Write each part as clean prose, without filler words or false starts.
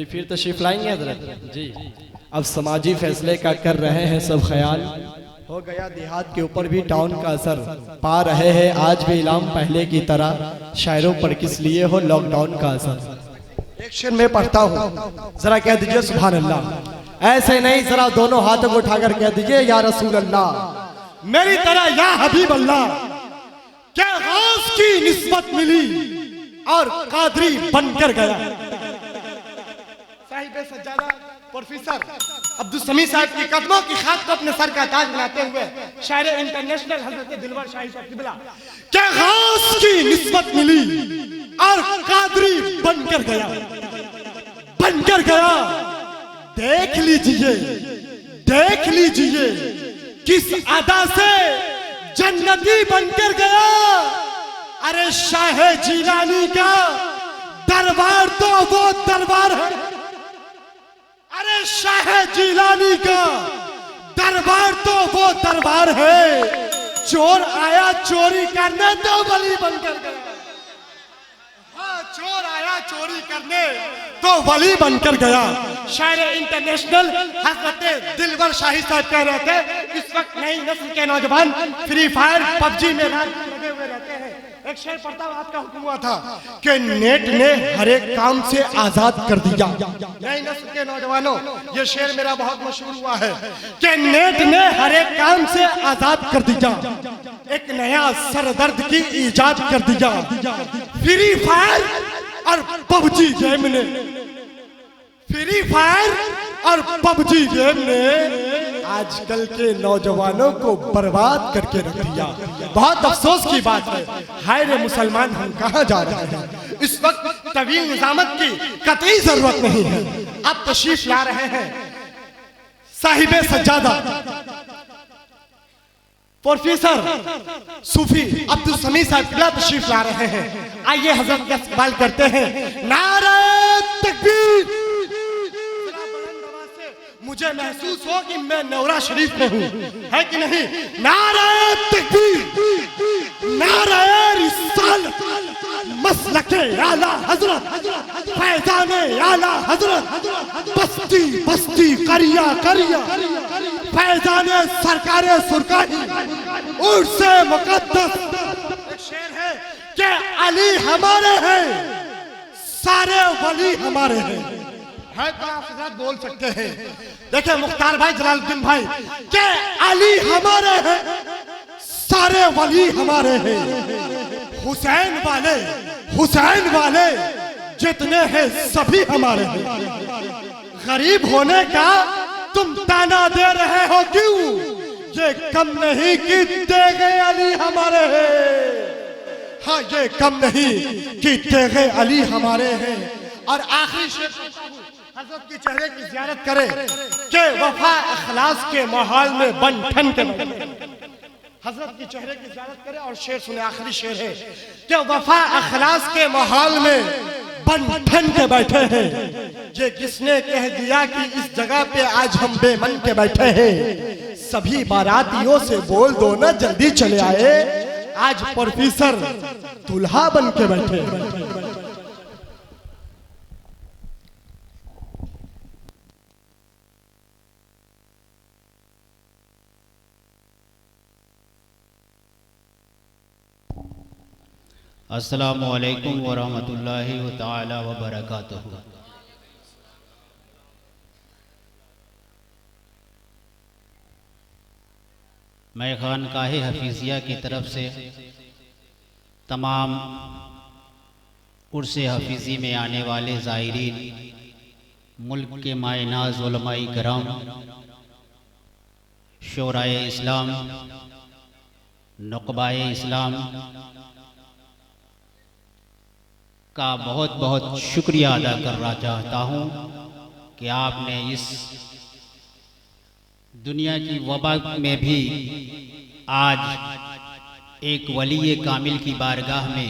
अभी फिर तशरीफ लाएंगे हजरत जी। अब समाजी फैसले का कर रहे हैं सब ख्याल, हो गया देहात के ऊपर भी टाउन का असर, पा रहे हैं आज भी इलाम पहले की तरह, शायरों पर किस लिए हो लॉकडाउन का असर। एक शेर में पढ़ता हूँ, जरा कह दीजिए सुभान अल्लाह। ऐसे नहीं, जरा दोनों हाथों को उठाकर कह दीजिए या रसूल अल्लाह, मेरी तरह या हबीब अल्लाह। क्या गौस की निस्बत मिली और कादरी बनकर गया। साहिब सज्जादा प्रोफेसर अब्दुल समी साहब की कदमों की खाक को अपने सर का ताज बनाते हुए शायर इंटरनेशनल हजरत दिलवर शाही साहब किबला, क्या गौस की निस्बत मिली और कादरी बनकर गया, बनकर गया। देख लीजिए किस अदा से जन्नती बनकर गया। अरे शाह जीलानी का दरबार तो वो दरबार है, अरे शाह जीलानी का दरबार तो वो दरबार है। चोर आया चोरी करने तो वली बनकर गया। हाँ, चोर आया चोरी करने तो वली बनकर गया। शायर इंटरनेशनल हजरत दिलवर शाही साहब कह रहे थे, इस वक्त नई नस्ल के नौजवान फ्री फायर पबजी में लगे हुए रहते हैं। एक शेर पढ़ता हूं, आपका हुक्म हुआ था कि नेट ने हर एक काम से आजाद कर दिया। नई नस्ल के नौजवानों, ये शेर मेरा बहुत मशहूर हुआ है कि नेट ने हर एक काम से आजाद कर दिया, एक नया सरदर्द की इजाद कर दिया। फ्री फायर और पबजी गेम ने, फ्री फायर और पबजी गेम ने आजकल के नौजवानों को बर्बाद करके रख दिया। बहुत अफसोस की बात है, हाय रे मुसलमान, हम कहां जा रहे हैं। इस वक्त तवील निजामत की कतई जरूरत नहीं है। आप तशरीफ ला रहे हैं साहिबे सज्जादा प्रोफेसर सूफी अब्दुल समी साहब किबला तशरीफ ला रहे हैं। आइए हजरत का इस्तकबाल करते हैं। नारे तकबीर। मुझे महसूस हो कि मैं नौरा शरीफ में हूँ, है कि नहीं। नारे तकबीर, नारे रिसालत, मसलके आला हजरत, फैज़ाने आला हजरत, बस्ती बस्ती करिया करिया, फैज़ाने सरकारे सुरकाही, उर्से मुकद्दस। एक शेर है कि अली हमारे हैं, सारे वली हमारे हैं। है तो आप हजरत बोल सकते हैं। देखिए मुख्तार भाई, जलालुद्दीन भाई, के अली हमारे हैं, सारे वली हमारे हैं। हुसैन वाले जितने हैं सभी हमारे हैं। गरीब होने का तुम ताना दे रहे हो क्यों, ये कम नहीं कि तेगे अली हमारे हैं। हाँ, ये कम नहीं कि तेगे अली हमारे हैं। और आखिरी शेर, हजरत के चेहरे की ज़ियारत करे कि वफा अखलास के माहौल में बन ठन के बैठे। हजरत के चेहरे की ज़ियारत करे और शेर सुने। आखिरी शेर है कि वफा अखलास के माहौल में बन ठन के बैठे हैं। ये किसने कह दिया कि इस जगह पे आज हम बेमन के बैठे हैं। सभी बारातियों से बोल दो ना जल्दी चले आए, आज प्रोफेसर दूल्हा बन के बैठे। अस्सलामु अलैकुम व रहमतुल्लाहि व तआला व बरकातुहू। मैं खानकाहे हफीज़िया की तरफ से तमाम उर्से हफीज़ी में आने वाले ज़ायरीन, मुल्क के मायनाज़ उलमाए किराम, शोराए इस्लाम, नुक़बाए इस्लाम का बहुत बहुत शुक्रिया अदा करना चाहता हूँ कि आपने इस दुनिया की वबा में भी आज एक वली कामिल की बारगाह में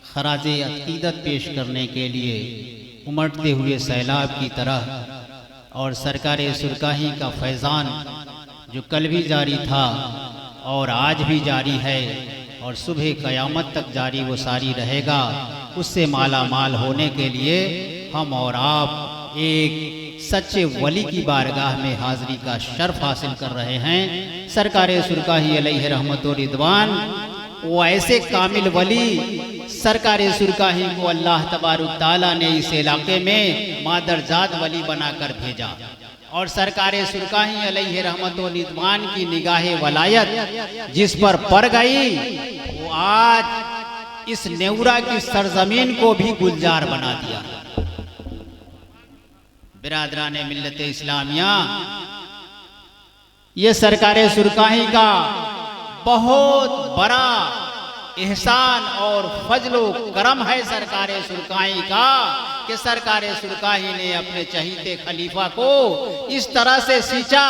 खराजे अक़ीदत पेश करने के लिए उमड़ते हुए सैलाब की तरह और सरकार सुरकाही का फैज़ान जो कल भी जारी था और आज भी जारी है और सुबह क़यामत तक जारी वो सारी रहेगा, उससे माला माल होने के लिए हम और आप एक सच्चे वली की बारगाह में हाज़री का शर्फ हासिल कर रहे हैं। सरकार सुरकाही अलैहि रहमत व रिदवान वो ऐसे कामिल वली सरकार सुरकाही को अल्लाह तबारुक ताला ने इस इलाके में मादरजात वली बनाकर भेजा और सरकार सुरकाही अलैहि रहमत व रिदवान की निगाह वलायत जिस पर पड़ गई वो आज इस नेउरा की सरजमीन को भी गुलजार बना दिया। बिरादरान मिल्लत इस्लामिया, ये सरकार सुरकाही का बहुत बड़ा एहसान और फजलो करम है सरकार सुरकाही का कि सरकार सुरकाही ने अपने चहीते खलीफा को इस तरह से सींचा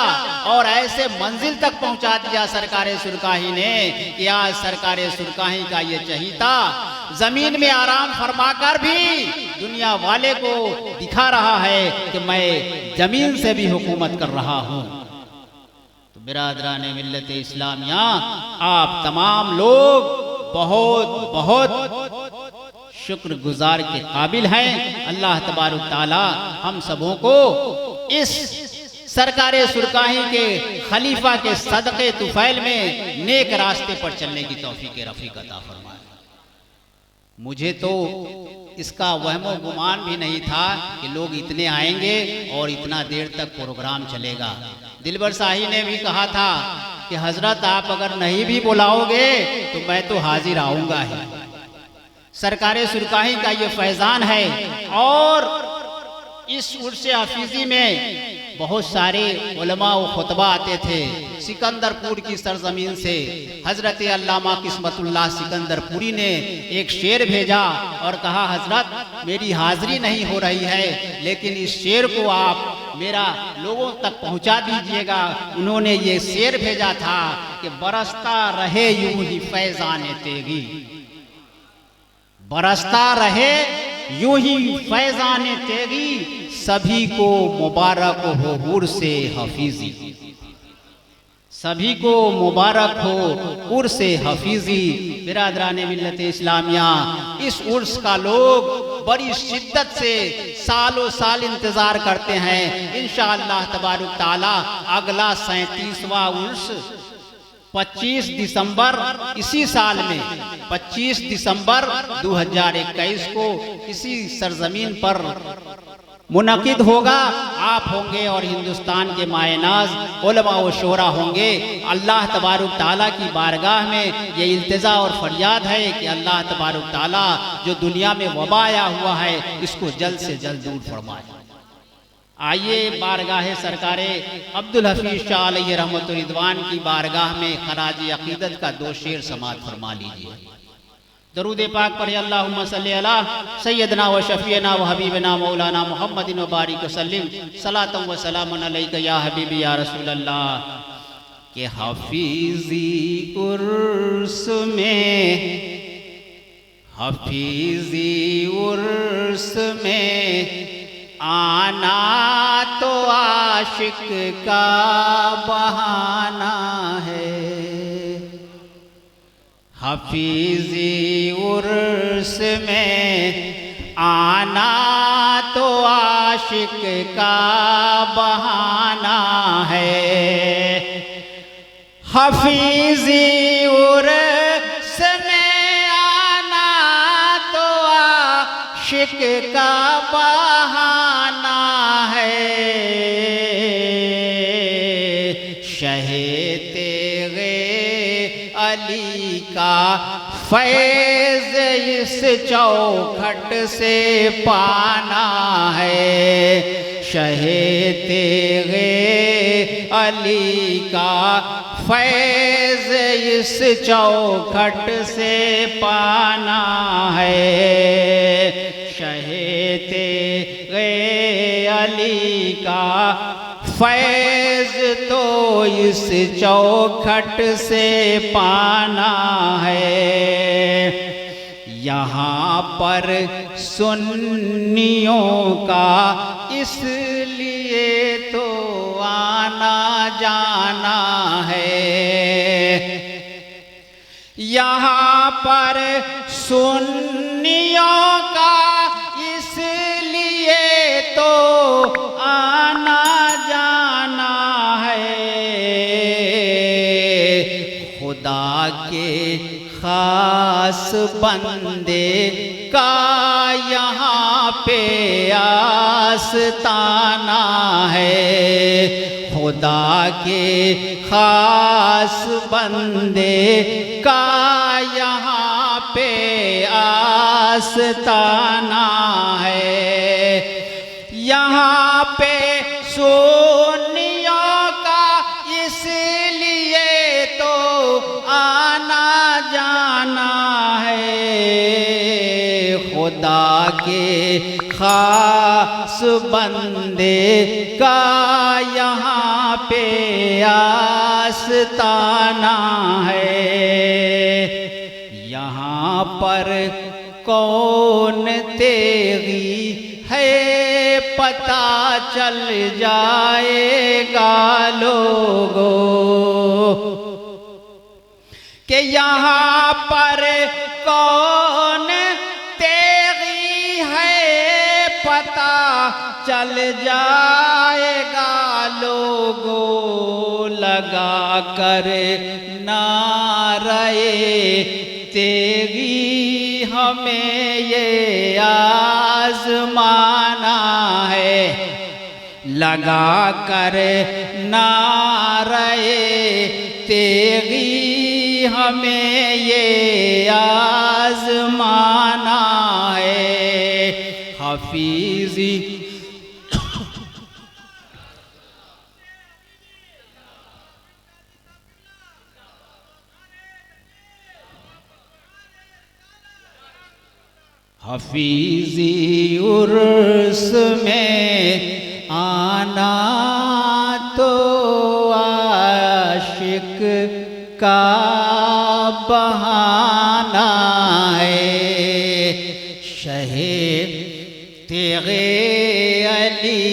और ऐसे मंजिल तक पहुंचा दिया सरकार सुरकाही ने कि आज सरकार सुरकाही का ये चहीता जमीन में आराम फरमाकर भी दुनिया वाले को दिखा रहा है कि मैं जमीन से भी हुकूमत कर रहा हूं। तो बिरादरान मिल्लत इस्लामिया, आप तमाम लोग बहुत बहुत शुक्रगुजार के काबिल हैं। अल्लाह तबारुक ताला हम सबों को इस सरकार सुरकाही के खलीफा के सदक़े तुफैल में नेक रास्ते पर चलने की तौफीक रफ़ीक अता फरमाए। मुझे तो इसका वहमो गुमान भी नहीं था कि लोग इतने आएंगे और इतना देर तक प्रोग्राम चलेगा। दिलबर शाही ने भी कहा था कि हजरत आप अगर नहीं भी बुलाओगे तो मैं तो हाजिर आऊंगा ही। सरकार सुरकाही का ये फैजान है और इस उर्स हफीजी में बहुत सारे उलमा व खुतबा आते थे। सिकंदरपुर की सरजमीन से हजरत अल्लामा किस्मतुल्लाह सिकंदरपुरी ने एक शेर भेजा और कहा, हजरत मेरी हाजिरी नहीं हो रही है लेकिन इस शेर को आप मेरा लोगों तक पहुंचा दीजिएगा। उन्होंने ये शेर भेजा था कि बरसता रहे यूं ही फैजाने तेगी, बरसता रहे यूं ही फैजाने तेगी, सभी को मुबारक हो उर्स हफीजी, सभी को मुबारक हो उर्स हफीजी। बिरादरान मिल्लत इस्लामिया, इस उर्स का लोग बड़ी शिद्दत से सालों साल इंतजार करते हैं। इंशाअल्लाह तबारुक ताला अगला 37वां उर्स 25 दिसंबर इसी साल में 25 दिसंबर 2021 को इसी सरजमीन पर मुनक़िद होगा। आप होंगे और हिंदुस्तान के मायनाज उलमा व शोरा होंगे। अल्लाह तबारुक ताला की बारगाह में ये इल्तिजा और फरियाद है कि अल्लाह तबारुक ताला जो दुनिया में वबा आया हुआ है इसको जल्द से जल्द दूर फरमाए। आइए बारगाह सरकारे अब्दुल हफीज शाह अलैहि रहमत व रिदवान की बारगाह में खराज अकीदत का 2 शेर समात फरमा लीजिए। दरूद पाक पढ़े, अल्लाहुम्मा सल्ली अला सय्यदना व शफीना व हबीबना मौलाना मुहम्मदिन व बारिक वसल्लिम सलातम व सलामन अलैका या हबीबी या रसूल अल्लाह। के हफीजी उर्स में, हफीजी उर्स में आना तो आशिक का बहाना है, हफीजी उर्स में आना तो आशिक का बहाना है, हफीजी उर्स में आना तो आशिक का बहाना है, शहे अली का फैज़ इस चौखट से पाना है, शहे तेगे अली का फैज़ इस चौखट से पाना है, शहे तेगे अली का फैज़ तो इस चौखट से पाना है। यहाँ पर सुन्नियों का इसलिए तो आना जाना है, यहाँ पर सुन्नियों का इसलिए तो खास बंदे का यहाँ पे आस्ताना है। खुदा के खास बंदे का यहाँ पे आस्ताना है। यहाँ पे सुन्नियों का इसलिए तो आना जाना है। खुदा के खास बंदे का यहाँ पे आस्ताना है। यहाँ पर कौन तेगी है पता चल जाएगा लोगों कि यहाँ पर कौन तेगी है पता चल जाएगा लोगों। लगा कर नारे तेगी हमें ये आज़माना है। लगा कर नारे तेगी हमें ये आज़माना है। हफीज़ी हफीज़ी उर्स में आना तो आशिक का बहाना है। शहे तेगे अली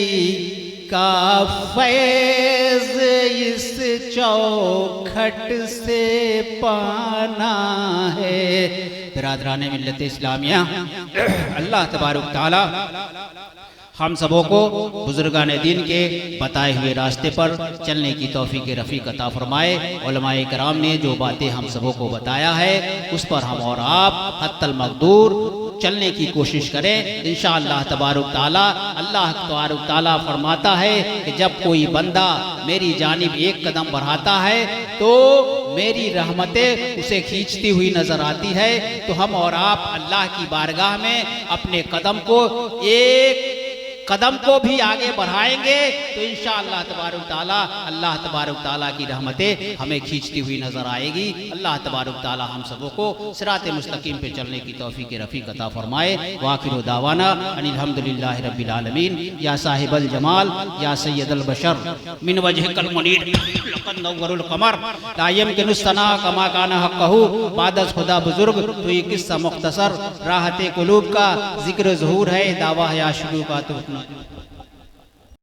का फैज़ इस चौखट से पाना है। बिरादरान मिल्लत इस्लामिया, अल्लाह तबारक ताला हम सबों को बुजुर्गान दीन के बताए हुए रास्ते पर चलने की तौफीक रफ़ीक अता फरमाए। उलमाए कराम ने जो बातें हम सबों को बताया है उस पर हम और आप हत्तल मक़दूर चलने की कोशिश करें। इंशाअल्लाह तबारक ताला अल्लाह तबारक ताला फरमाता है कि जब कोई बंदा मेरी जानिब एक कदम बढ़ाता है तो मेरी रहमतें उसे खींचती हुई नजर आती है। तो हम और आप अल्लाह की बारगाह में अपने कदम को एक कदम को भी आगे बढ़ाएंगे तो इंशाअल्लाह तबारक ताला अल्लाह तबारक ताला की रहमतें हमें खींचती हुई नजर आएगी। अल्लाह तबारक ताला हम सबों को सिराते मुस्तकीम पे चलने की तौफीक रफ़ीक अता फरमाए। वाखिरु दावाना अनिल हम्दुलिल्लाहि रब्बिल आलमीन। या साहिबल जमाल या सय्यदल बशर मिन वजहिकल मुनीर लक़द नव्वरुल क़मर ला यमकिनुस्सना कमा काना हक़्क़हु बादस खुदा बुजुर्ग। तो ये किस्सा मुख्तसर राहते कुलूब का जिक्र ज़हूर है, दावा है आशिक़ों का तो